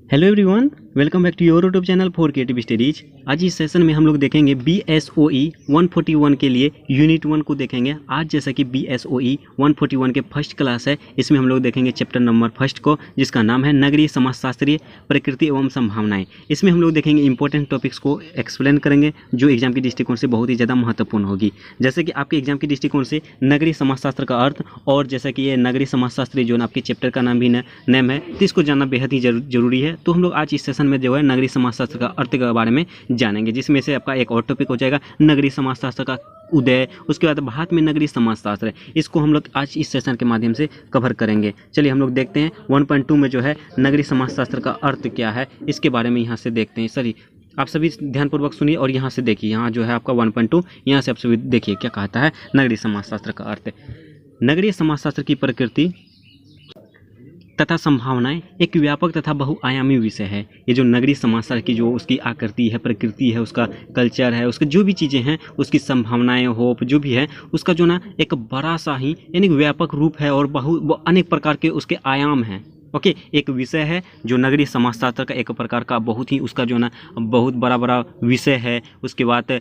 Hello everyone, welcome back to your YouTube channel for creative studies. आज इस session में हम लोग देखेंगे BSOE 141 के लिए यूनिट 1 को देखेंगे। आज जैसा कि BSOE 141 के फर्स्ट क्लास है, इसमें हम लोग देखेंगे चैप्टर नंबर फर्स्ट को, जिसका नाम है नगरीय समाजशास्त्रीय प्रकृति एवं संभावनाएं। इसमें हम लोग देखेंगे इंपॉर्टेंट टॉपिक्स को एक्सप्लेन करेंगे जो एग्जाम के दृष्टिकोण से बहुत ही ज़्यादा महत्वपूर्ण होगी। जैसे कि आपके एग्जाम के दृष्टिकोण से नगरीय समाजशास्त्र का अर्थ, और जैसा कि ये नगरीय समाजशास्त्री जो आपके चैप्टर का नाम भी नेम है, तो इसको जानना बेहद ही जरूरी है। तो हम लोग आज इस सेशन में जो है नगरीय समाजशास्त्र का अर्थ के बारे में जानेंगे, जिसमें से आपका एक और टॉपिक हो जाएगा नगरीय समाजशास्त्र का उदय। उसके बाद भारत में नगरीय समाजशास्त्र, इसको हम लोग आज इस सेशन के माध्यम से कवर करेंगे। चलिए हम लोग देखते हैं 1.2 में जो है नगरीय समाजशास्त्र का अर्थ क्या है, इसके बारे में यहाँ से देखते हैं। सॉरी, आप सभी ध्यानपूर्वक सुनिए और यहाँ से देखिए। यहाँ जो है आपका 1.2, यहाँ से आप सभी देखिए क्या कहता है नगरीय समाजशास्त्र का अर्थ। नगरीय समाजशास्त्र की प्रकृति तथा संभावनाएं एक व्यापक तथा बहुआयामी विषय है। ये जो नगरीय समाजशास्त्र की जो उसकी आकृति है, प्रकृति है, उसका कल्चर है, उसके जो भी चीज़ें हैं, उसकी संभावनाएं, होप जो भी है, उसका जो ना एक बड़ा सा ही यानी व्यापक रूप है और अनेक प्रकार के उसके आयाम हैं। ओके, एक विषय है जो नगरीय समाजशास्त्र का एक प्रकार का बहुत ही उसका जो ना बहुत बड़ा विषय है। उसके बाद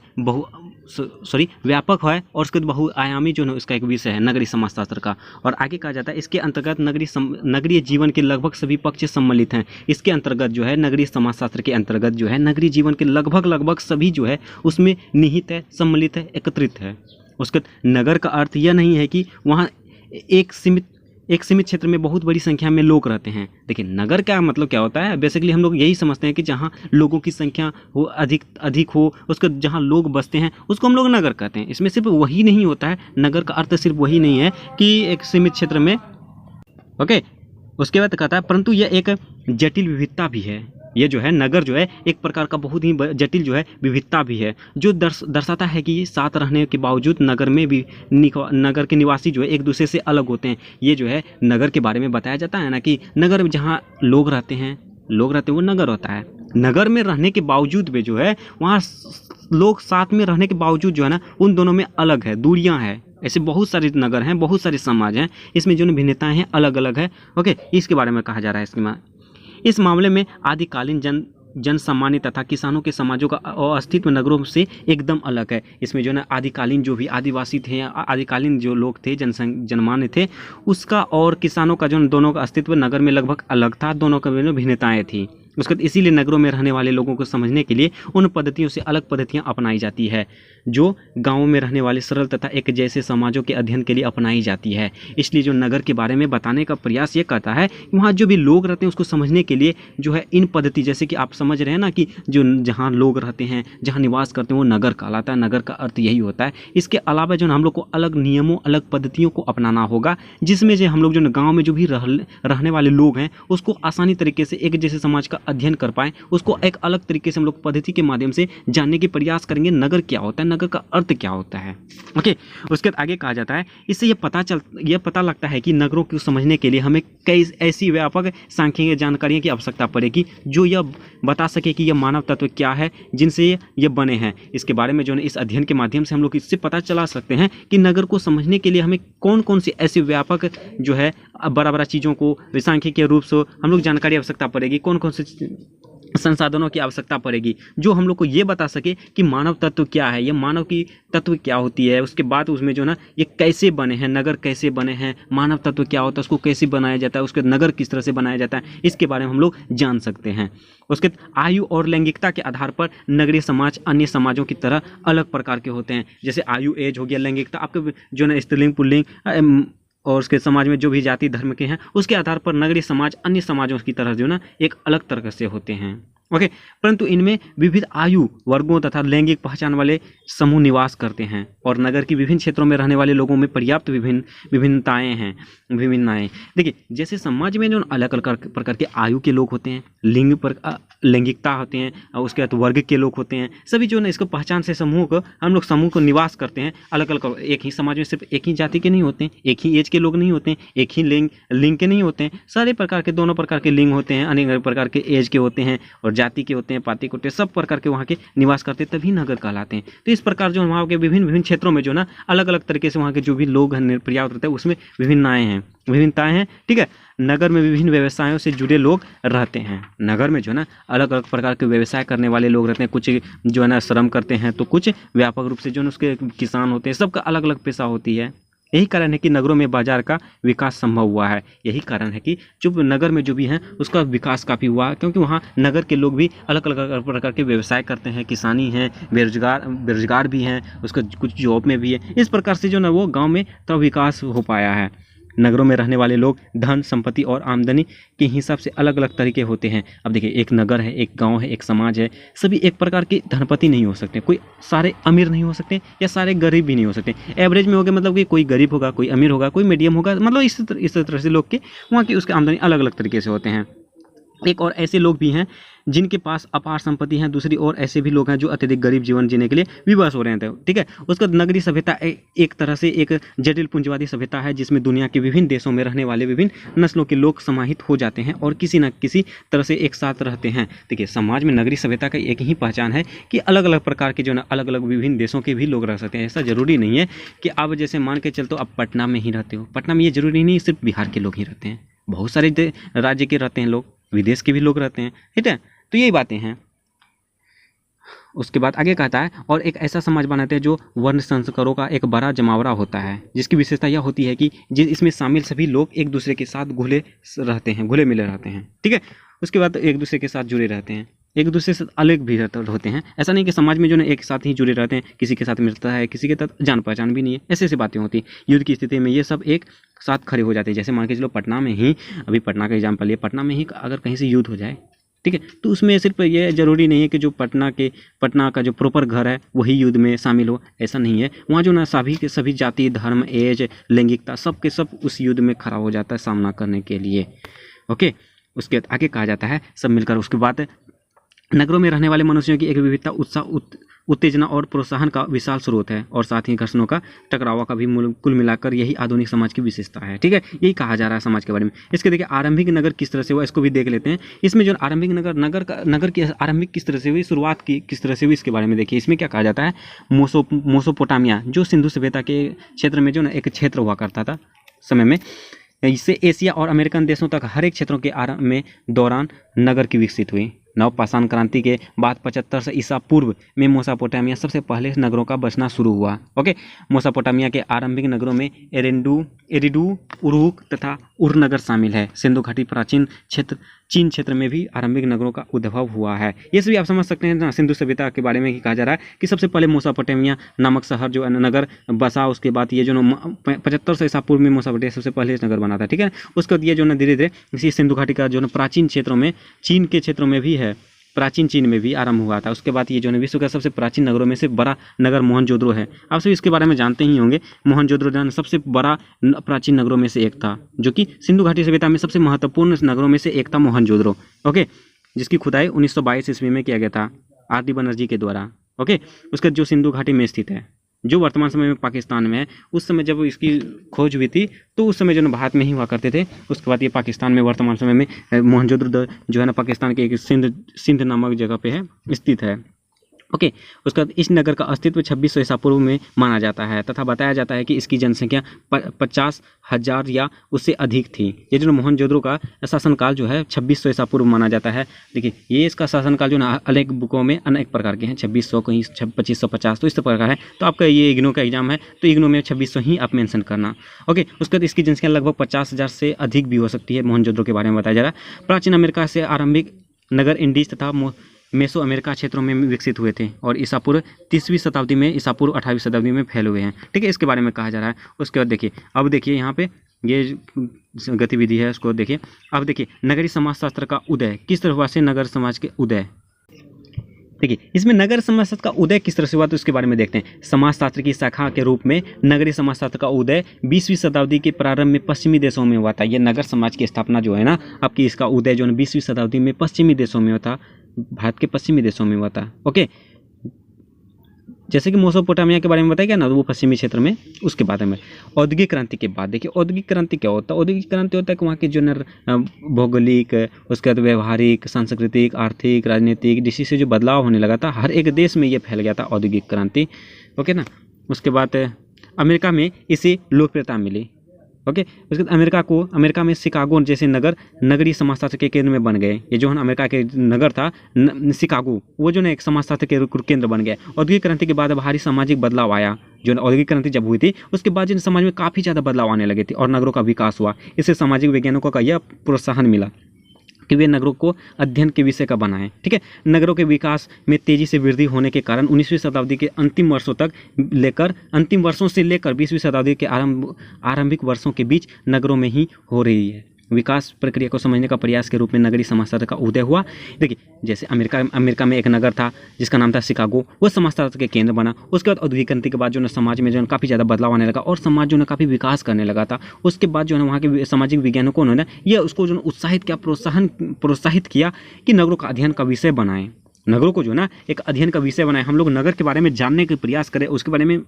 व्यापक है और उसके बहुआयामी जो है उसका एक विषय है नगरीय समाजशास्त्र का। और आगे कहा जाता है इसके अंतर्गत नगरीय जीवन के लगभग सभी पक्ष सम्मिलित हैं। इसके अंतर्गत जो है नगरीय समाजशास्त्र के अंतर्गत जो है नगरीय जीवन के लगभग सभी जो है उसमें निहित है, सम्मिलित है, एकत्रित है। उसके नगर का अर्थ यह नहीं है कि वहाँ एक सीमित क्षेत्र में बहुत बड़ी संख्या में लोग रहते हैं। देखिए नगर का मतलब क्या होता है, बेसिकली हम लोग यही समझते हैं कि जहाँ लोगों की संख्या हो अधिक हो, उसको जहाँ लोग बसते हैं उसको हम लोग नगर कहते हैं। इसमें सिर्फ वही नहीं होता है, नगर का अर्थ सिर्फ वही नहीं है कि एक सीमित क्षेत्र में। ओके, उसके बाद कहता है परंतु यह एक जटिल विविधता भी है। ये जो है नगर जो है एक प्रकार का बहुत ही जटिल जो है विविधता भी है, जो दर्शाता है कि साथ रहने के बावजूद नगर में भी नगर के निवासी जो है एक दूसरे से अलग होते हैं। ये जो है नगर के बारे में बताया जाता है ना कि नगर में जहाँ लोग रहते हैं वो नगर होता है। नगर में रहने के बावजूद भी जो है वहाँ लोग साथ में रहने के बावजूद जो है ना उन दोनों में अलग है, दूरियाँ हैं। ऐसे बहुत सारे नगर हैं, बहुत सारे समाज हैं, इसमें जो भिन्नताएं हैं अलग अलग है। ओके, इसके बारे में कहा जा रहा है। इस मामले में आदिकालीन जन सामान्य तथा किसानों के समाजों का अस्तित्व नगरों से एकदम अलग है। इसमें जो है आदिकालीन जो भी आदिवासी थे, आदिकालीन जो लोग थे, जनमान्य थे, उसका और किसानों का जो दोनों का अस्तित्व नगर में लगभग अलग था। दोनों का भिन्नताएं थी। उसके बाद इसीलिए नगरों में रहने वाले लोगों को समझने के लिए उन पद्धतियों से अलग पद्धतियां अपनाई जाती है जो गांवों में रहने वाले सरल तथा एक जैसे समाजों के अध्ययन के लिए अपनाई जाती है। इसलिए जो नगर के बारे में बताने का प्रयास ये करता है कि वहाँ जो भी लोग रहते हैं उसको समझने के लिए जो है इन पद्धति, जैसे कि आप समझ रहे हैं ना कि जो जहाँ लोग रहते हैं, जहाँ निवास करते हैं, वो नगर कहलाता है। नगर का अर्थ यही होता है। इसके अलावा जो हम लोग को अलग नियमों, अलग पद्धतियों को अपनाना होगा, जिसमें जो हम लोग जो गाँव में जो भी रहने वाले लोग हैं उसको आसानी तरीके से एक जैसे समाज का अध्ययन कर पाएं, उसको एक अलग तरीके से हम लोग पद्धति के माध्यम से जानने के प्रयास करेंगे नगर क्या होता है, नगर का अर्थ क्या होता है। ओके, उसके बाद आगे कहा जाता है इससे यह पता लगता है कि नगरों को समझने के लिए हमें कई ऐसी व्यापक सांख्यिकीय जानकारियों की आवश्यकता पड़ेगी जो यह बता सके कि यह मानव तत्व क्या है जिनसे ये बने हैं। इसके बारे में जो है इस अध्ययन के माध्यम से हम लोग इससे पता चला सकते हैं कि नगर को समझने के लिए हमें कौन कौन सी ऐसी व्यापक जो है बड़ा चीज़ों को सांख्यिकीय रूप से हम लोग जानकारी आवश्यकता पड़ेगी, कौन कौन से संसाधनों की आवश्यकता पड़ेगी जो हम लोग को ये बता सके कि मानव तत्व क्या है, ये मानव की तत्व क्या होती है। उसके बाद उसमें जो ना ये कैसे बने हैं, नगर कैसे बने हैं, मानव तत्व क्या होता है, उसको कैसे बनाया जाता है, उसके नगर किस तरह से बनाया जाता है, इसके बारे में हम लोग जान सकते हैं। उसके आयु और लैंगिकता के आधार पर नगरीय समाज अन्य समाजों की तरह अलग प्रकार के होते हैं। जैसे आयु, एज हो गया, लैंगिकता आपके जो ना स्त्रीलिंग, पुल्लिंग और उसके समाज में जो भी जाति धर्म के हैं उसके आधार पर नगरीय समाज अन्य समाजों की तरह जो ना एक अलग तरह से होते हैं। ओके, परंतु इनमें विविध आयु वर्गों तथा लैंगिक पहचान वाले समूह निवास करते हैं और नगर की विभिन्न क्षेत्रों में रहने वाले लोगों में पर्याप्त विभिन्नताएं हैं। देखिए जैसे समाज में जो अलग अलग प्रकार के आयु के लोग होते हैं, लिंग पर लैंगिकता होते हैं, उसके बाद वर्ग के लोग होते हैं, सभी जो ना इसको पहचान से हम लोग समूह को निवास करते हैं अलग अलग। एक ही समाज में सिर्फ एक ही जाति के नहीं होते हैं, एक ही एज के लोग नहीं होते हैं, एक ही लिंग के नहीं होते हैं, सारे प्रकार के दोनों प्रकार के लिंग होते हैं, अनेक प्रकार के एज के होते हैं और जाति के होते हैं, पाति के होते हैं, सब प्रकार के वहाँ के निवास करते हैं, तभी नगर कहलाते हैं। तो इस प्रकार जो वहाँ के विभिन्न क्षेत्रों में जो ना अलग अलग तरीके से वहाँ के जो भी लोग हैं, पर्याप्त रहते हैं, उसमें विभिन्नताएं हैं। ठीक है, नगर में विभिन्न व्यवसायों से जुड़े लोग रहते हैं। नगर में जो है ना अलग अलग प्रकार के व्यवसाय करने वाले लोग रहते हैं, कुछ जो है ना श्रम करते हैं, तो कुछ व्यापक रूप से जो है उसके किसान होते हैं, सबका अलग अलग पेशा होती है। यही कारण है कि नगरों में बाजार का विकास संभव हुआ है। यही कारण है कि जो नगर में जो भी हैं उसका विकास काफ़ी हुआ, क्योंकि वहाँ नगर के लोग भी अलग अलग प्रकार के व्यवसाय करते हैं, किसानी है, बेरोजगार भी हैं, उसका कुछ जॉब में भी है। इस प्रकार से जो ना वो गाँव में तब विकास हो पाया है। नगरों में रहने वाले लोग धन, संपत्ति और आमदनी के हिसाब से अलग अलग तरीके होते हैं। अब देखिए, एक नगर है, एक गांव है, एक समाज है, सभी एक प्रकार के धनपति नहीं हो सकते। कोई सारे अमीर नहीं हो सकते या सारे गरीब भी नहीं हो सकते। एवरेज में हो गए, मतलब कि कोई गरीब होगा, कोई अमीर होगा, कोई मीडियम होगा, मतलब इस तरह से लोग के वहाँ की उसके आमदनी अलग अलग तरीके से होते हैं। एक और ऐसे लोग भी हैं जिनके पास अपार संपत्ति है, दूसरी ओर ऐसे भी लोग हैं जो अत्यधिक गरीब जीवन जीने के लिए विवश हो रहे हैं। ठीक है, उसका नगरीय सभ्यता एक तरह से एक जटिल पूंजीवादी सभ्यता है, जिसमें दुनिया के विभिन्न देशों में रहने वाले विभिन्न नस्लों के लोग समाहित हो जाते हैं और किसी न किसी तरह से एक साथ रहते हैं। देखिए, समाज में नगरीय सभ्यता का एक ही पहचान है कि अलग अलग प्रकार के जो ना अलग अलग विभिन्न देशों के भी लोग रह सकते हैं। ऐसा जरूरी नहीं है कि आप जैसे मान के चलते हो आप पटना में ही रहते हो, पटना में ये जरूरी नहीं सिर्फ बिहार के लोग ही रहते हैं, बहुत सारे राज्य के रहते हैं लोग, विदेश के भी लोग रहते हैं। ठीक है, तो यही बातें हैं। उसके बाद आगे कहता है, और एक ऐसा समाज बनाते हैं जो वर्ण संस्कारों का एक बड़ा जमावड़ा होता है, जिसकी विशेषता यह होती है कि इसमें शामिल सभी लोग एक दूसरे के साथ घुले मिले रहते हैं। ठीक है, उसके बाद एक दूसरे के साथ जुड़े रहते हैं, एक दूसरे से अलग भी होते हैं। ऐसा नहीं कि समाज में जो है एक साथ ही जुड़े रहते हैं, किसी के साथ मिलता है, किसी के साथ जान पहचान भी नहीं है, ऐसी बातें होती हैं। युद्ध की स्थिति में ये सब एक साथ खड़े हो जाते हैं। जैसे मान के चलो पटना में ही, अभी पटना का एग्जाम्पल लिए, पटना में ही अगर कहीं से युद्ध हो जाए, ठीक है, तो उसमें सिर्फ ये जरूरी नहीं है कि जो पटना का जो प्रॉपर घर है वही युद्ध में शामिल हो, ऐसा नहीं है। वहाँ जो ना सभी जाति, धर्म, एज, लैंगिकता सब के सब उस युद्ध में खड़ा हो जाता है सामना करने के लिए। ओके, उसके आगे कहा जाता है सब मिलकर। उसके बाद नगरों में रहने वाले मनुष्यों की एक विविधता, उत्साह, उत्तेजना और प्रोत्साहन का विशाल स्रोत है, और साथ ही घर्षणों का, टकराव का भी कुल मिलाकर यही आधुनिक समाज की विशेषता है। ठीक है, यही कहा जा रहा है समाज के बारे में। इसके देखिए आरंभिक नगर किस तरह से हुआ, इसको भी देख लेते हैं। इसमें जो आरंभिक नगर की आरंभिक किस तरह से हुई, शुरुआत की किस तरह से हुई, इसके बारे में देखिए। इसमें क्या कहा जाता है, मोसोपोटामिया जो सिंधु सभ्यता के क्षेत्र में जो ना एक क्षेत्र हुआ करता था समय में, इससे एशिया और अमेरिकन देशों तक हर एक क्षेत्रों के आरंभ में दौरान नगर की विकसित हुई। नवपाषाण क्रांति के बाद 75 ईसा पूर्व में मेसोपोटामिया सबसे पहले नगरों का बसना शुरू हुआ। ओके, मेसोपोटामिया के आरंभिक नगरों में एरिडू, उरुक तथा उर नगर शामिल है। सिंधु घाटी प्राचीन चीन क्षेत्र में भी आरंभिक नगरों का उद्भव हुआ है। ये सभी आप समझ सकते हैं ना, सिंधु सभ्यता के बारे में ही कहा जा रहा है कि सबसे पहले मेसोपोटामिया नामक शहर जो नगर बसा। उसके बाद ये जो 75 ईसा पूर्व में मेसोपोटामिया सबसे पहले नगर बना था। ठीक है, उसके बाद ये जो ना धीरे धीरे इसी सिंधु घाटी का जो ना प्राचीन क्षेत्रों में, चीन के क्षेत्रों में भी है, प्राचीन चीन में भी आरंभ हुआ था। उसके बाद ये जो है विश्व का सबसे प्राचीन नगरों में से बड़ा नगर मोहनजोदड़ो है। आप सभी इसके बारे में जानते ही होंगे। मोहनजोदड़ो सबसे बड़ा प्राचीन नगरों में से एक था, जो कि सिंधु घाटी सभ्यता में सबसे महत्वपूर्ण नगरों में से एक था मोहनजोदड़ो। ओके, जिसकी खुदाई 1922 ईस्वी में किया गया था आर डी बनर्जी के द्वारा। ओके, उसका जो सिंधु घाटी में स्थित है, जो वर्तमान समय में पाकिस्तान में है। उस समय जब इसकी खोज हुई थी तो उस समय जो है भारत में ही हुआ करते थे। उसके बाद ये पाकिस्तान में वर्तमान समय में मोहनजोदड़ो जो है ना पाकिस्तान के एक सिंध नामक जगह पे है, स्थित है। ओके, उसके बाद इस नगर का अस्तित्व 2600 ईसा पूर्व में माना जाता है तथा बताया जाता है कि इसकी जनसंख्या 50,000 या उससे अधिक थी। ये जो मोहनजोदड़ो का शासनकाल जो है 2600 ईसा पूर्व माना जाता है। देखिए, ये इसका शासनकाल जो ना अनेक बुकों में अनेक प्रकार के हैं, 2600 कहीं 2550, तो इस प्रकार है। तो आपका ये इग्नू का एग्जाम है तो इग्नू में 2600 ही आप मेंशन करना। ओके, उसके बाद इसकी जनसंख्या लगभग 50,000 से अधिक भी हो सकती है। मोहनजोदड़ो के बारे में बताया जा रहा है। प्राचीन अमेरिका से आरंभिक नगर इंडीज तथा मेसो अमेरिका क्षेत्रों में विकसित हुए थे और ईसा पूर्व 30वीं शताब्दी में, ईसा पूर्व 18वीं शताब्दी में फैले हुए हैं। ठीक है, इसके बारे में कहा जा रहा है। उसके बाद देखिए, अब देखिए यहाँ पे ये गतिविधि है, उसको देखिए। अब देखिए, नगरीय समाजशास्त्र का उदय किस तरह हुआ से नगर समाज के उदय। देखिए, इसमें नगर समाजशास्त्र का उदय किस तरह से हुआ तो इसके बारे में देखते हैं। समाजशास्त्र की शाखा के रूप में नगरीय समाजशास्त्र का उदय 20वीं शताब्दी के प्रारंभ में पश्चिमी देशों में हुआ था। ये नगर समाज की स्थापना जो है ना आपकी, इसका उदय जो है 20वीं शताब्दी में पश्चिमी देशों में हुआ था, भारत के पश्चिमी देशों में हुआ था। ओके, जैसे कि मेसोपोटामिया के बारे में बताया गया ना, वो पश्चिमी क्षेत्र में, उसके बारे में। औद्योगिक क्रांति के बाद देखिए औद्योगिक क्रांति क्या होता है। औद्योगिक क्रांति होता है कि वहाँ की जो भौगोलिक, उसके बाद व्यवहारिक, सांस्कृतिक, आर्थिक, राजनीतिक दृष्टि से जो बदलाव होने लगा था, हर एक देश में ये फैल गया था औद्योगिक क्रांति। ओके ना। उसके बाद अमेरिका में इसे लोकप्रियता मिली। ओके। उसके बाद अमेरिका में शिकागो जैसे नगर नगरीय समाजशास्त्र के केंद्र में बन गए। ये जो है अमेरिका के नगर था शिकागो, वो जो है एक समाजशास्त्र के केंद्र बन गया। औद्योगिक क्रांति के बाद भारी सामाजिक बदलाव आया। जो औद्योगिक क्रांति जब हुई थी उसके बाद जिन समाज में काफ़ी ज़्यादा बदलाव आने लगे थे और नगरों का विकास हुआ। इससे सामाजिक वैज्ञानिकों का यह प्रोत्साहन मिला कि वे नगरों को अध्ययन के विषय का बनाएं। ठीक है। नगरों के विकास में तेजी से वृद्धि होने के कारण 19वीं शताब्दी के अंतिम वर्षों से लेकर 20वीं शताब्दी के आरंभिक वर्षों के बीच नगरों में ही हो रही है। विकास प्रक्रिया को समझने का प्रयास के रूप में नगरीय समाजशास्त्र का उदय हुआ। देखिए जैसे अमेरिका में एक नगर था जिसका नाम था शिकागो, वो समाजशास्त्र के केंद्र बना। उसके बाद औद्योगिक क्रांति के बाद जो है समाज में जो है काफ़ी ज़्यादा बदलाव आने लगा और समाज जो है काफ़ी विकास करने लगा था। उसके बाद जो है वहाँ के सामाजिक वैज्ञानिकों ने ये उसको जो उत्साहित किया, प्रोत्साहित किया कि नगरों का अध्ययन का विषय बनाएं। नगरों को जो है ना एक अध्ययन का विषय बनाएं। हम लोग नगर के बारे में जानने का प्रयास करें, उसके बारे में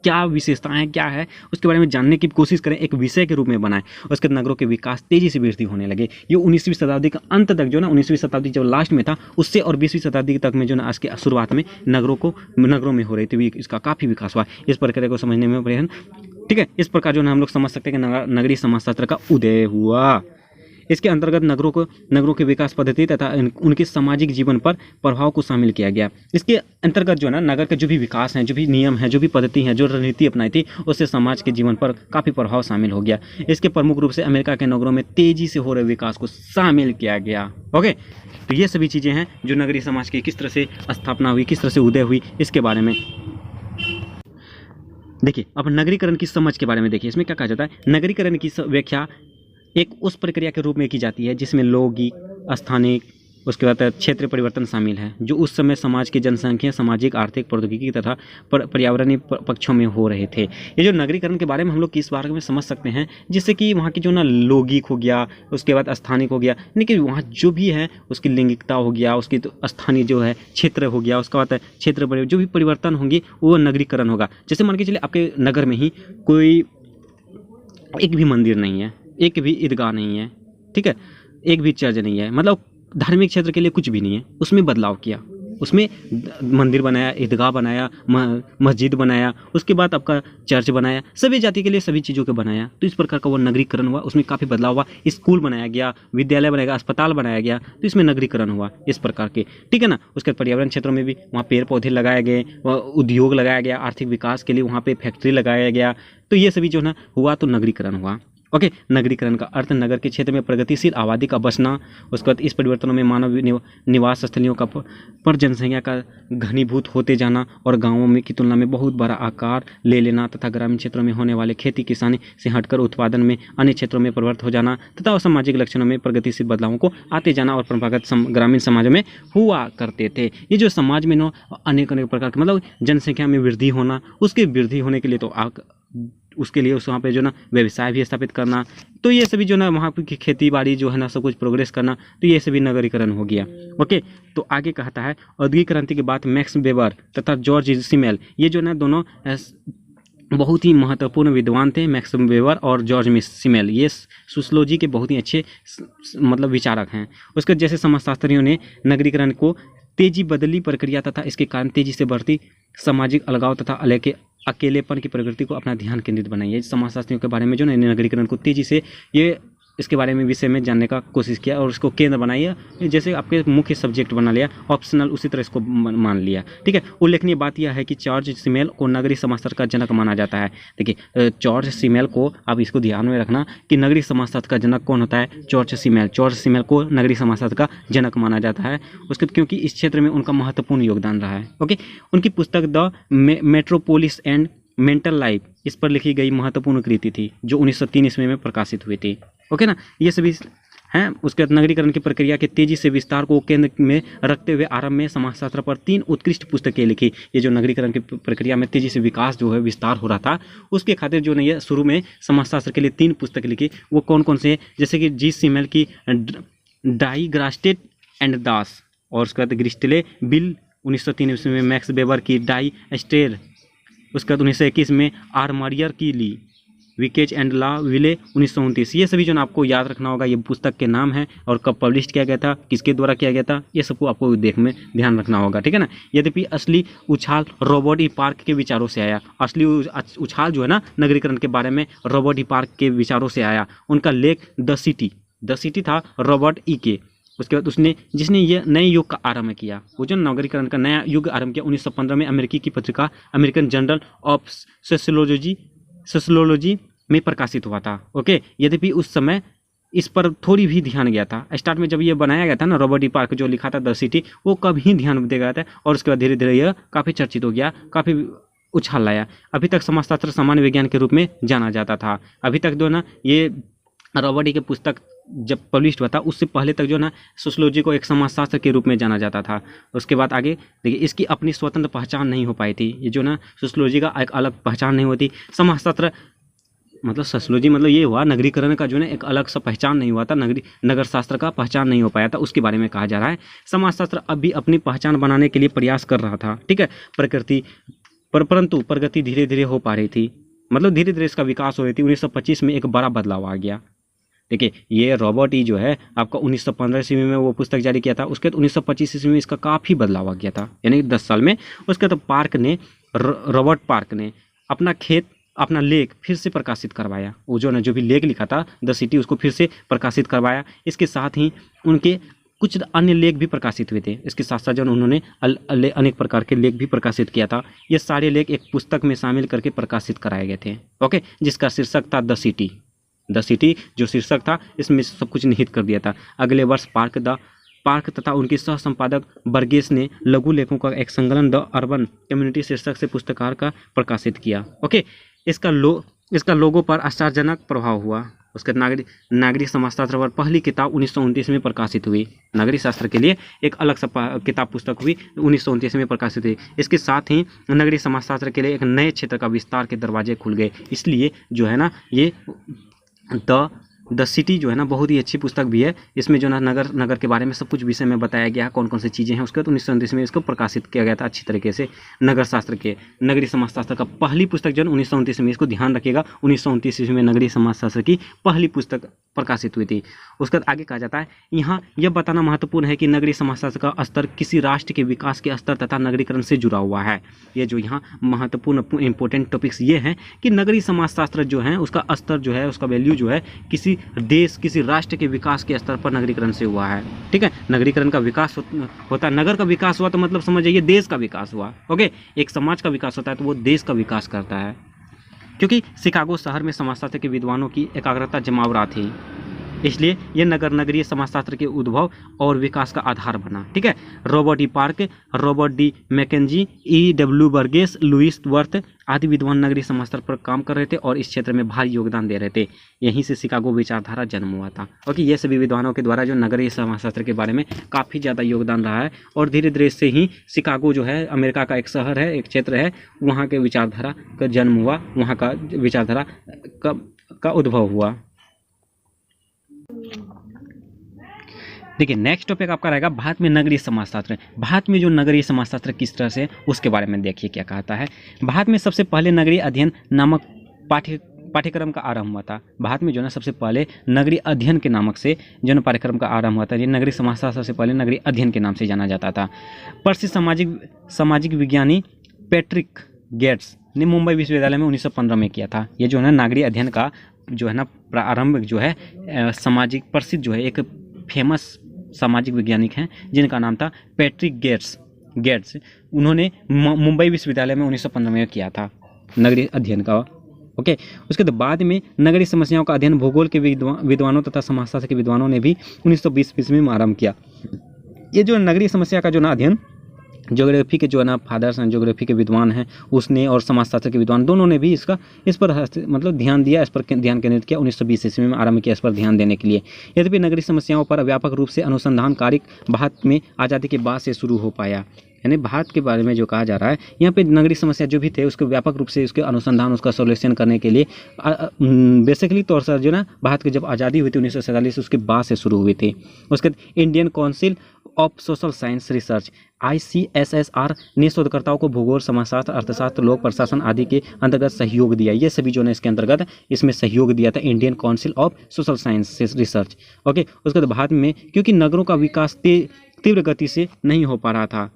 क्या विशेषताएं क्या है उसके बारे में जानने की कोशिश करें, एक विषय के रूप में बनाएं। उसके नगरों के विकास तेजी से वृद्धि होने लगे। ये 19वीं शताब्दी का अंत तक जो ना 19वीं शताब्दी जब लास्ट में था उससे और 20वीं शताब्दी तक में जो ना आज के शुरुआत में नगरों में हो रही थी, इसका काफ़ी विकास हुआ। इस प्रक्रिया को समझने में प्रयत्न, ठीक है। इस प्रकार जो है हम लोग समझ सकते हैं कि नगरीय समाजशास्त्र का उदय हुआ। इसके अंतर्गत नगरों के विकास पद्धति तथा उनके सामाजिक जीवन पर प्रभाव को शामिल किया गया। इसके अंतर्गत जो है ना नगर के जो भी विकास हैं, जो भी नियम हैं, जो भी पद्धति हैं, जो रणनीति अपनाई थी, उससे समाज के जीवन पर काफ़ी प्रभाव शामिल हो गया। इसके प्रमुख रूप से अमेरिका के नगरों में तेजी से हो रहे विकास को शामिल किया गया। ओके। तो ये सभी चीज़ें हैं जो नगरीय समाज की किस तरह से स्थापना हुई, किस तरह से उदय हुई, इसके बारे में देखिए। अब नगरीकरण की समझ के बारे में देखिए। इसमें क्या कहा जाता है, नगरीकरण की व्याख्या एक उस प्रक्रिया के रूप में की जाती है जिसमें लोगी, स्थानिक, उसके बाद क्षेत्र परिवर्तन शामिल है, जो उस समय समाज की जनसंख्या, सामाजिक, आर्थिक, प्रौद्योगिकी तथा पर्यावरणीय पक्षों में हो रहे थे। ये जो नगरीकरण के बारे में हम लोग किस बारे में समझ सकते हैं, जिससे कि वहाँ की जो ना लौकिक हो गया, उसके बाद स्थानिक हो गया, यानी कि वहाँ जो भी है उसकी लैंगिकता हो गया, उसकी तो स्थानीय जो है क्षेत्र हो गया, उसका बाद क्षेत्र जो भी परिवर्तन होंगे वो नगरीकरण होगा। जैसे मान के चलिए आपके नगर में ही कोई एक भी मंदिर नहीं है, एक भी ईदगाह नहीं है, ठीक है, एक भी चर्च नहीं है, मतलब धार्मिक क्षेत्र के लिए कुछ भी नहीं है। उसमें बदलाव किया, उसमें मंदिर बनाया, ईदगाह बनाया, मस्जिद बनाया, उसके बाद आपका चर्च बनाया, सभी जाति के लिए सभी चीज़ों को बनाया। तो इस प्रकार का वो नगरीकरण हुआ, उसमें काफ़ी बदलाव हुआ। स्कूल बनाया गया, विद्यालय बनाया गया, अस्पताल बनाया गया, तो इसमें नगरीकरण हुआ इस प्रकार के, ठीक है ना। उसके पर्यावरण क्षेत्रों में भी वहाँ पेड़ पौधे लगाए गए, उद्योग लगाया गया, आर्थिक विकास के लिए वहाँ पे फैक्ट्री लगाया गया। तो ये सभी जो है हुआ तो नगरीकरण हुआ। ओके। नगरीकरण का अर्थ नगर के क्षेत्र में प्रगतिशील आबादी का बसना, उसके बाद इस परिवर्तनों में मानव निवास स्थलियों का पर जनसंख्या का घनीभूत होते जाना और गांवों में की तुलना में बहुत बड़ा आकार ले लेना तथा ग्रामीण क्षेत्रों में होने वाले खेती किसानी से हटकर उत्पादन में अन्य क्षेत्रों में परिवर्तित हो जाना तथा सामाजिक लक्षणों में प्रगतिशील बदलावों को आते जाना और परंपरागत ग्रामीण समाज में हुआ करते थे। ये जो समाज में अनेक प्रकार के मतलब जनसंख्या में वृद्धि होना, उसके वृद्धि होने के लिए तो उसके लिए वहाँ पे जो ना व्यवसाय भी स्थापित करना, तो ये सभी जो ना वहाँ की खेती बाड़ी जो है ना सब कुछ प्रोग्रेस करना, तो ये सभी नगरीकरण हो गया। ओके। तो आगे कहता है औद्योगिक क्रांति के बाद मैक्स वेबर तथा जॉर्ज सिमेल, ये जो ना दोनों बहुत ही महत्वपूर्ण विद्वान थे। मैक्स वेबर और जॉर्ज सिमेल ये सोशियोलॉजी के बहुत ही अच्छे मतलब विचारक हैं। उसके जैसे समाजशास्त्रियों ने नगरीकरण को तेजी बदली प्रक्रिया तथा इसके कारण तेजी से बढ़ती सामाजिक अलगाव तथा अकेलेपन की प्रकृति को अपना ध्यान केंद्रित बनाइए। समाजशास्त्रियों के बारे में जो नगरीकरण को तेजी से ये इसके बारे में विषय में जानने का कोशिश किया और इसको केंद्र बनाइए, जैसे आपके मुख्य सब्जेक्ट बना लिया, ऑप्शनल उसी तरह इसको मान लिया, ठीक है। उल्लेखनीय बात यह है कि जॉर्ज सिमेल को नगरीय समाजशास्त्र का जनक माना जाता है। देखिए जॉर्ज सिमेल को, आप इसको ध्यान में रखना कि नगरीय समाजशास्त्र का जनक कौन होता है, जॉर्ज सिमेल को नगरीय समाजशास्त्र का जनक माना जाता है उसके, क्योंकि इस क्षेत्र में उनका महत्वपूर्ण योगदान रहा है। ओके। उनकी पुस्तक the metropolis and mental life इस पर लिखी गई महत्वपूर्ण कृति थी जो 1903 ईस्वी में प्रकाशित हुई थी। ओके ना। ये सभी हैं। उसके बाद नगरीकरण की प्रक्रिया के तेजी से विस्तार को केंद्र में रखते हुए आरंभ में समाजशास्त्र पर 3 उत्कृष्ट पुस्तकें लिखी। ये जो नगरीकरण की प्रक्रिया में तेजी से विकास जो है विस्तार हो रहा था उसके खातिर जो है शुरू में समाजशास्त्र के लिए 3 पुस्तक लिखी। वो कौन कौन से, जैसे कि जी सिमेल की डाई ग्रास्टेट एंड दास, और उसके बाद ग्रिस्टले बिल 1903 ईस्वी में मैक्स वेबर की डाई स्टेर, उसके बाद 1921 में आर्मरियर की ली, विकेज एंड ला विले 1929। ये सभी जो ना आपको याद रखना होगा, ये पुस्तक के नाम है और कब पब्लिश किया गया था, किसके द्वारा किया गया था, ये सबको आपको में ध्यान रखना होगा, ठीक है ना। यद्यपि असली उछाल रॉबर्ट ई पार्क के विचारों से आया। असली उछाल जो है ना नगरीकरण के बारे में रॉबर्ट ई पार्क के विचारों से आया। उनका लेख द सिटी था रॉबर्ट ई के। उसके बाद जिसने ये नए युग का आरंभ किया, वो जो नगरीकरण का नया युग आरंभ किया 1915 में अमेरिकी की पत्रिका अमेरिकन जर्नल ऑफ सोशियोलॉजी में प्रकाशित हुआ था। ओके, यद्यपि उस समय इस पर थोड़ी भी ध्यान गया था। स्टार्ट में जब ये बनाया गया था ना, रॉबर्ट ई पार्क जो लिखा था द सिटी, वो कभी ध्यान दिया गया था और उसके बाद धीरे धीरे यह काफ़ी चर्चित हो गया, काफ़ी उछाल लाया। अभी तक समाजशास्त्र सामान्य विज्ञान के रूप में जाना जाता था। अभी तक जो ना ये रॉबर्ट ई के पुस्तक जब पब्लिश हुआ था उससे पहले तक जो ना सोशियोलॉजी को एक समाजशास्त्र के रूप में जाना जाता था। उसके बाद आगे देखिए, इसकी अपनी स्वतंत्र पहचान नहीं हो पाई थी। ये जो ना सोशियोलॉजी का एक अलग पहचान नहीं होती, समाजशास्त्र मतलब सोशियोलॉजी मतलब ये हुआ नगरीकरण का जो ना एक अलग सा पहचान नहीं हुआ था, नगर शास्त्र का पहचान नहीं हो पाया था, उसके बारे में कहा जा रहा है। समाजशास्त्र अब भी अपनी पहचान बनाने के लिए प्रयास कर रहा था, ठीक है, परंतु प्रगति धीरे धीरे हो पा रही थी, मतलब धीरे धीरे इसका विकास हो रही थी। 1925 में एक बड़ा बदलाव आ गया। देखिए, ये रॉबर्ट ई जो है आपका 1915 ईस्वी में वो पुस्तक जारी किया था। उसके बाद 1925 ईस्वी में इसका काफ़ी बदलाव आ गया था, यानी 10 साल में। उसके बाद रॉबर्ट पार्क ने अपना लेख फिर से प्रकाशित करवाया। वो जो भी लेख लिखा था द सिटी, उसको फिर से प्रकाशित करवाया। इसके साथ ही उनके कुछ अन्य लेख भी प्रकाशित हुए थे। इसके साथ साथ जो उन्होंने अनेक प्रकार के लेख भी प्रकाशित किया था। ये सारे लेख एक पुस्तक में शामिल करके प्रकाशित कराए गए थे। ओके, जिसका शीर्षक था द सिटी जो शीर्षक था, इसमें सब कुछ निहित कर दिया था। अगले वर्ष पार्क तथा उनके सह संपादक बर्गेस ने लघु लेखों का एक संकलन द अर्बन कम्युनिटी शीर्षक से पुस्तकार का प्रकाशित किया। ओके, इसका लोगो पर आश्चर्यजनक प्रभाव हुआ। उसके नागरिक समाजशास्त्र पर पहली किताब 1929 में प्रकाशित हुई। नागरिक शास्त्र के लिए एक अलग सा किताब पुस्तक हुई, 1929 में प्रकाशित हुई। इसके साथ ही नागरिक समाजशास्त्र के लिए एक नए क्षेत्र का विस्तार के दरवाजे खुल गए। इसलिए जो है ना ये द सिटी जो है ना बहुत ही अच्छी पुस्तक भी है। इसमें जो ना नगर के बारे में सब कुछ विषय में बताया गया, कौन कौन सी चीज़ें हैं। उसके बाद 1929 में इसको प्रकाशित किया गया था अच्छी तरीके से। नगर शास्त्र के नगरीय समाजशास्त्र का पहली पुस्तक जो 1929 में, इसको ध्यान रखिएगा, 1929 में नगरीय समाजशास्त्र की पहली पुस्तक प्रकाशित हुई थी। उसके बाद आगे कहा जाता है, यहाँ यह बताना महत्वपूर्ण है कि नगरीय समाजशास्त्र का स्तर किसी राष्ट्र के विकास के स्तर तथा नगरीकरण से जुड़ा हुआ है। ये जो यहाँ महत्वपूर्ण इंपॉर्टेंट टॉपिक्स ये हैं कि नगरीय समाजशास्त्र जो है उसका स्तर जो है, उसका वैल्यू जो है किसी देश, किसी राष्ट्र के विकास के स्तर पर नगरीकरण से हुआ है। ठीक है, नगरीकरण का विकास होता है, नगर का विकास हुआ तो मतलब समझ जाइए देश का विकास हुआ। ओके, एक समाज का विकास होता है तो वो देश का विकास करता है। क्योंकि शिकागो शहर में समाजशास्त्र के विद्वानों की एकाग्रता जमावड़ा थी, इसलिए ये नगरीय समाजशास्त्र के उद्भव और विकास का आधार बना। ठीक है, Robert E Park, Robert D McKenzie, E.W. Burgess, Louis Wirth आदि विद्वान नगरीय समाजशास्त्र पर काम कर रहे थे और इस क्षेत्र में भारी योगदान दे रहे थे। यहीं से शिकागो विचारधारा जन्म हुआ था। ओके, ये सभी विद्वानों के द्वारा जो नगरीय समाजशास्त्र के बारे में काफ़ी ज़्यादा योगदान रहा है और धीरे धीरे से ही शिकागो जो है अमेरिका का एक शहर है, एक क्षेत्र है, वहाँ के विचारधारा का जन्म हुआ, वहाँ का विचारधारा का उद्भव हुआ। देखिए, नेक्स्ट टॉपिक आपका रहेगा भारत में नगरीय समाजशास्त्र। भारत में जो नगरीय समाजशास्त्र किस तरह से, उसके बारे में देखिए क्या कहता है। भारत में सबसे पहले नगरीय अध्ययन नामक पाठ्यक्रम का आरंभ हुआ था। भारत में जो है सबसे पहले नगरीय अध्ययन के नामक से जो है पाठ्यक्रम का आरंभ हुआ था। ये नगरीय समाजशास्त्र से पहले नगरीय अध्ययन के नाम से जाना जाता था। प्रसिद्ध सामाजिक विज्ञानी पैट्रिक गेट्स ने मुंबई विश्वविद्यालय में 1915 में किया था। ये जो है नगरीय अध्ययन का जो है ना प्रारंभ जो है प्रसिद्ध जो है एक फेमस सामाजिक वैज्ञानिक हैं जिनका नाम था पैट्रिक गेट्स। उन्होंने मुंबई विश्वविद्यालय में 1915 में किया था नगरीय अध्ययन का। ओके, उसके बाद में नगरीय समस्याओं का अध्ययन भूगोल के विद्वानों तथा समाजशास्त्र के विद्वानों ने भी 1920 ईस्वी में आरंभ किया। ये जो नगरीय समस्या का जो ना अध्ययन ज्योग्राफी के जो है ना फादर्स हैं, ज्योग्राफी के विद्वान हैं, उसने और समाजशास्त्र के विद्वान दोनों ने भी इस पर मतलब ध्यान दिया, इस पर ध्यान केंद्रित किया। 1920 ईस्वी में आरंभ किया इस पर ध्यान देने के लिए। यद्यपि नगरीय समस्याओं पर व्यापक रूप से अनुसंधान कार्य भारत में आज़ादी के बाद से शुरू हो पाया। यानी भारत के बारे में जो कहा जा रहा है, यहाँ पे नगरीय समस्या जो भी थे उसको व्यापक रूप से उसके अनुसंधान, उसका सॉल्यूशन करने के लिए बेसिकली तौर से जो ना भारत की जब आज़ादी हुई थी 1947 उसके बाद से शुरू हुई थी। उसके बाद Indian council of social science research ICSSR ने शोधकर्ताओं को भूगोल, समाजशास्त्र, अर्थशास्त्र, लोक प्रशासन आदि के अंतर्गत सहयोग दिया। ये सभी जो है इसके अंतर्गत इसमें सहयोग दिया था Indian council of social science research. Okay, उसके बाद भारत में क्योंकि नगरों का विकास तीव्र गति से नहीं हो पा रहा था।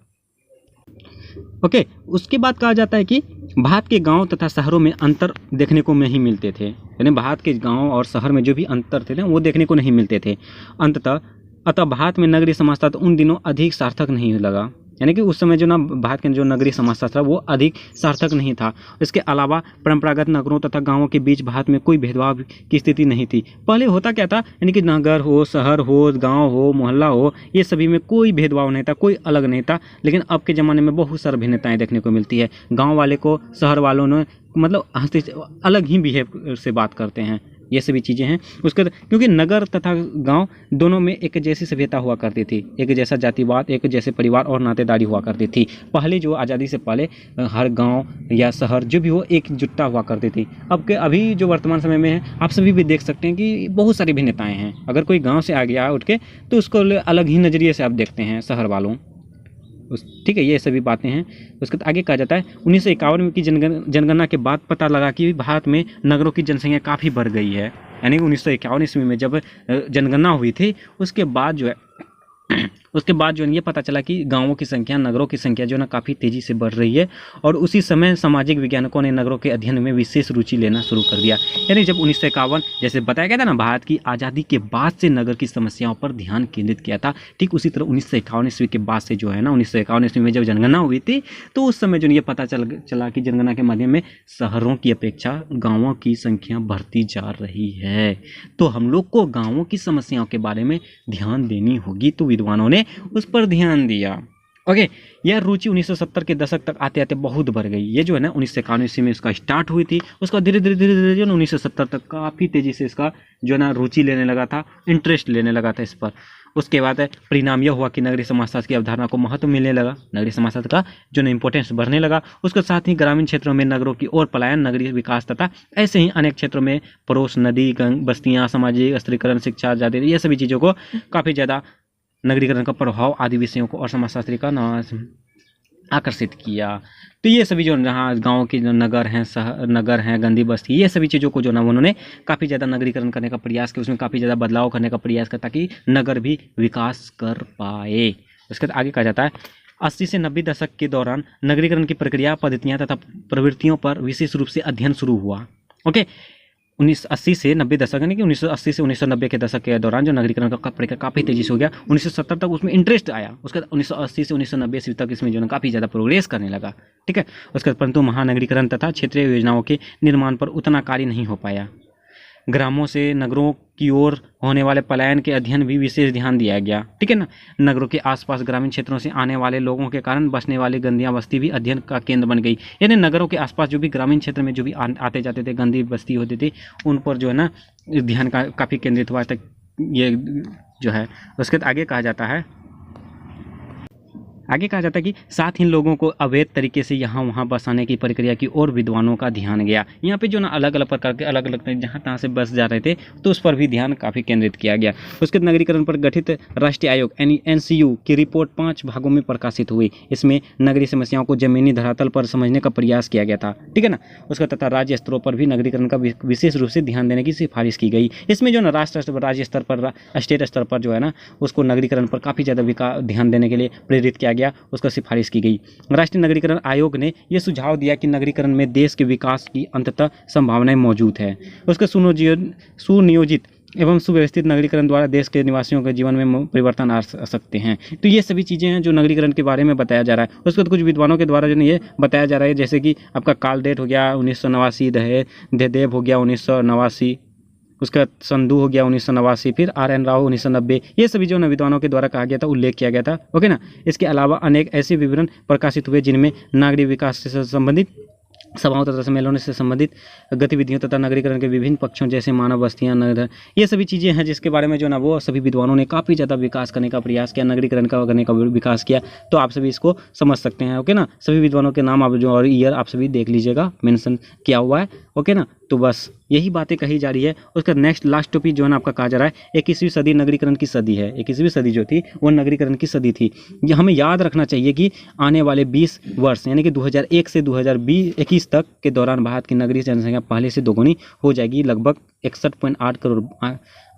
ओके, उसके बाद कहा जाता है कि भारत के गांव तथा शहरों में अंतर देखने को नहीं मिलते थे, यानी भारत के गांव और शहर में जो भी अंतर थे ना वो देखने को नहीं मिलते थे। अतः भारत में नगरीय समाजशास्त्र उन दिनों अधिक सार्थक नहीं लगा, यानी कि उस समय जो ना भारत के जो नगरीय समाजशास्त्र वो अधिक सार्थक नहीं था। इसके अलावा परंपरागत नगरों तथा गांवों के बीच भारत में कोई भेदभाव की स्थिति नहीं थी। पहले होता क्या था, यानी कि नगर हो, शहर हो, गांव हो, मोहल्ला हो, ये सभी में कोई भेदभाव नहीं था, कोई अलग नहीं था। लेकिन अब के ज़माने में बहुत सारी भिन्नताएँ देखने को मिलती है। गाँव वाले को शहर वालों ने मतलब अलग ही बिहेव से बात करते हैं, ये सभी चीज़ें हैं। उसके क्योंकि नगर तथा गांव दोनों में एक जैसी सभ्यता हुआ करती थी, एक जैसा जातिवाद, एक जैसे परिवार और नातेदारी हुआ करती थी। पहले जो आज़ादी से पहले हर गांव या शहर जो भी हो एकजुटता हुआ करती थी। अभी जो वर्तमान समय में है आप सभी भी देख सकते हैं कि बहुत सारी भिन्नताएँ हैं। अगर कोई गाँव से आ गया उठ के तो उसको अलग ही नज़रिए से आप देखते हैं शहर वालों, ठीक है, ये सभी बातें हैं। उसके बाद आगे कहा जाता है 1951 की जनगणना के बाद पता लगा कि भारत में नगरों की जनसंख्या काफ़ी बढ़ गई है। यानी 1951 ईस्वी में जब जनगणना हुई थी उसके बाद जो है ये पता चला कि गांवों की संख्या, नगरों की संख्या जो ना काफ़ी तेज़ी से बढ़ रही है। और उसी समय सामाजिक वैज्ञानिकों ने नगरों के अध्ययन में विशेष रुचि लेना शुरू कर दिया। यानी जब 1951 जैसे बताया गया था ना, भारत की आज़ादी के बाद से नगर की समस्याओं पर ध्यान केंद्रित किया था, ठीक उसी तरह 1951 ईस्वी के बाद से जो है ना 1951 ईस्वी में जब जनगणना हुई थी तो उस समय जो ये पता चला कि जनगणना के माध्यम में शहरों की अपेक्षा गाँवों की संख्या बढ़ती जा रही है। तो हम लोग को गाँवों की समस्याओं के बारे में ध्यान देनी होगी, तो विद्वानों ने उस पर ध्यान दिया। ओके, यह रुचि 1970 के दशक तक आते आते बहुत बढ़ गई। ये जो है ना 1951 ईस्वी में इसका स्टार्ट हुई थी, उसका धीरे धीरे जो 1970 तक काफ़ी तेज़ी से इसका जो है ना रुचि लेने लगा था, इंटरेस्ट लेने लगा था इस पर। उसके बाद परिणाम यह हुआ कि नगरीय समाजशास्त्र की अवधारणा को महत्व मिलने लगा, नगरीय समाजशास्त्र का जो ना इंपॉर्टेंस बढ़ने लगा। उसके साथ ही ग्रामीण क्षेत्रों में नगरों की ओर पलायन, नगरीय विकास तथा ऐसे ही अनेक क्षेत्रों में पड़ोस, नदी, बस्तियाँ, सामाजिक स्त्रीकरण, शिक्षा, जाति, ये सभी चीज़ों को काफ़ी ज़्यादा नगरीकरण का प्रभाव आदि विषयों को और समाजशास्त्री का आकर्षित किया। तो ये सभी जो जहाँ गांव के जो नगर हैं, गंदी बस्ती, ये सभी चीज़ों को जो ना उन्होंने काफ़ी ज़्यादा नगरीकरण करने का प्रयास किया, उसमें काफ़ी ज़्यादा बदलाव करने का प्रयास किया ताकि नगर भी विकास कर पाए। उसके बाद आगे कहा जाता है 80 से 90 दशक के दौरान नगरीकरण की प्रक्रिया, पद्धतियाँ तथा प्रवृत्तियों पर विशेष रूप से अध्ययन शुरू हुआ। ओके, 1980 से 90 दशक, यानी कि 1980 से 1990 के दशक के दौरान जो नगरीकरण का प्रक्रिया काफ़ी तेज़ी से हो गया। 1970 तक उसमें इंटरेस्ट आया, उसके बाद 1980 से 1990 ईस्वी तक इसमें जो है काफ़ी ज़्यादा प्रोग्रेस करने लगा, ठीक है। उसके बाद परंतु महानगरीकरण तथा क्षेत्रीय योजनाओं के निर्माण पर उतना कार्य नहीं हो पाया। ग्रामों से नगरों की ओर होने वाले पलायन के अध्ययन भी विशेष ध्यान दिया गया, ठीक है ना। नगरों के आसपास ग्रामीण क्षेत्रों से आने वाले लोगों के कारण बसने वाली गंदियां बस्ती भी अध्ययन का केंद्र बन गई। यानी नगरों के आसपास जो भी ग्रामीण क्षेत्र में जो भी आते जाते थे, गंदी बस्ती होती थी, उन पर जो है ना ध्यान का काफ़ी केंद्रित हुआ तक ये जो है। उसके बाद आगे कहा जाता है कि साथ ही लोगों को अवैध तरीके से यहाँ वहाँ बसाने की प्रक्रिया की ओर विद्वानों का ध्यान गया। यहाँ पे जो ना अलग अलग प्रकार के अलग अलग जहाँ तहाँ से बस जा रहे थे तो उस पर भी ध्यान काफ़ी केंद्रित किया गया। उसके नगरीकरण पर गठित राष्ट्रीय आयोग यानी NCU की रिपोर्ट 5 भागों में प्रकाशित हुई। इसमें नगरीय समस्याओं को जमीनी धरातल पर समझने का प्रयास किया गया था, ठीक है ना। उसका तथा राज्य स्तरों पर भी नगरीकरण का विशेष रूप से ध्यान देने की सिफारिश की गई। इसमें जो ना राज्य स्तर पर, स्टेट स्तर पर जो है ना उसको नगरीकरण पर काफ़ी ज़्यादा ध्यान देने के लिए प्रेरित किया गया, उसका सिफारिश की गई। राष्ट्रीय नगरीकरण आयोग ने यह सुझाव दिया कि नगरीकरण में देश के विकास की अंततः संभावनाएं मौजूद है। उसके सुनियोजित एवं सुव्यवस्थित नगरीकरण द्वारा देश के निवासियों के जीवन में परिवर्तन आ सकते हैं। तो ये सभी चीज़ें हैं जो नगरीकरण के बारे में बताया जा रहा है। उसके बाद कुछ विद्वानों के द्वारा जो ये बताया जा रहा है, जैसे कि आपका काल डेट हो गया 1989, दहदेव हो गया 1989, उसका संधू हो गया 1989, फिर RN राव 1990, ये सभी जो विद्वानों के द्वारा कहा गया था, उल्लेख किया गया था, ओके ना। इसके अलावा अनेक ऐसे विवरण प्रकाशित हुए जिनमें नागरिक विकास से संबंधित सभाओं तथा सम्मेलनों से संबंधित गतिविधियों तथा नगरीकरण के विभिन्न पक्षों जैसे मानव बस्तियां, नगर, ये सभी चीज़ें हैं जिसके बारे में जो ना वो सभी विद्वानों ने काफ़ी ज़्यादा विकास करने का प्रयास किया, नगरीकरण का करने का विकास किया। तो आप सभी इसको समझ सकते हैं, ओके ना। सभी विद्वानों के नाम आप जो और ईयर आप सभी देख लीजिएगा, मेंशन किया हुआ है, ओके ना। तो बस यही बातें कही जा रही है। उसका नेक्स्ट लास्ट टॉपिक जो है ना आपका कहा जा रहा है 21वीं सदी नगरीकरण की सदी है। 21वीं सदी जो थी वो नगरीकरण की सदी थी। ये हमें याद रखना चाहिए कि आने वाले 20 वर्ष यानी कि 2001 से 2021 तक के दौरान भारत की नगरीय जनसंख्या पहले से दोगुनी हो जाएगी, लगभग 61.8 करोड़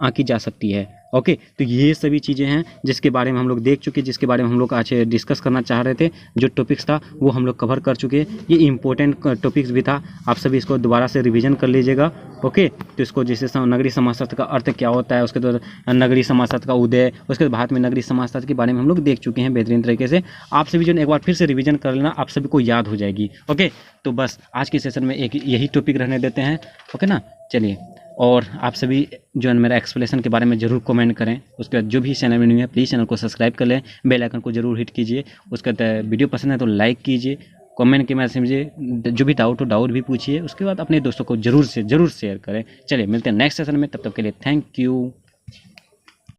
आंकी जा सकती है। ओके, तो ये सभी चीज़ें हैं जिसके बारे में हम लोग देख चुके, जिसके बारे में हम लोग आज डिस्कस करना चाह रहे थे। जो टॉपिक्स था वो हम लोग कवर कर चुके। ये इंपॉर्टेंट टॉपिक्स भी था, आप सभी इसको दोबारा से रिवीजन कर लीजिएगा। ओके, तो इसको जैसे नगरीय समाजशास्त्र का अर्थ क्या होता है, उसके बाद नगरीय समाजशास्त्र का उदय, उसके बाद भारत में नगरीय समाजशास्त्र के बारे में हम लोग देख चुके हैं बेहतरीन तरीके से। आप सभी जो एक बार फिर से रिवीजन कर लेना, आप सभी को याद हो जाएगी। ओके, तो बस आज के सेशन में एक यही टॉपिक रहने देते हैं, ओके ना। चलिए, और आप सभी जो है मेरा एक्सप्लेनेशन के बारे में ज़रूर कमेंट करें। उसके बाद जो भी चैनल में न्यू है प्लीज़ चैनल को सब्सक्राइब कर लें, बेल आइकन को जरूर हिट कीजिए। उसके बाद वीडियो पसंद है तो लाइक कीजिए, कमेंट के मैसेज में जो भी डाउट हो डाउट भी पूछिए। उसके बाद अपने दोस्तों को जरूर शेयर करें। चलिए मिलते हैं नेक्स्ट सेशन में, तब तक के लिए थैंक यू।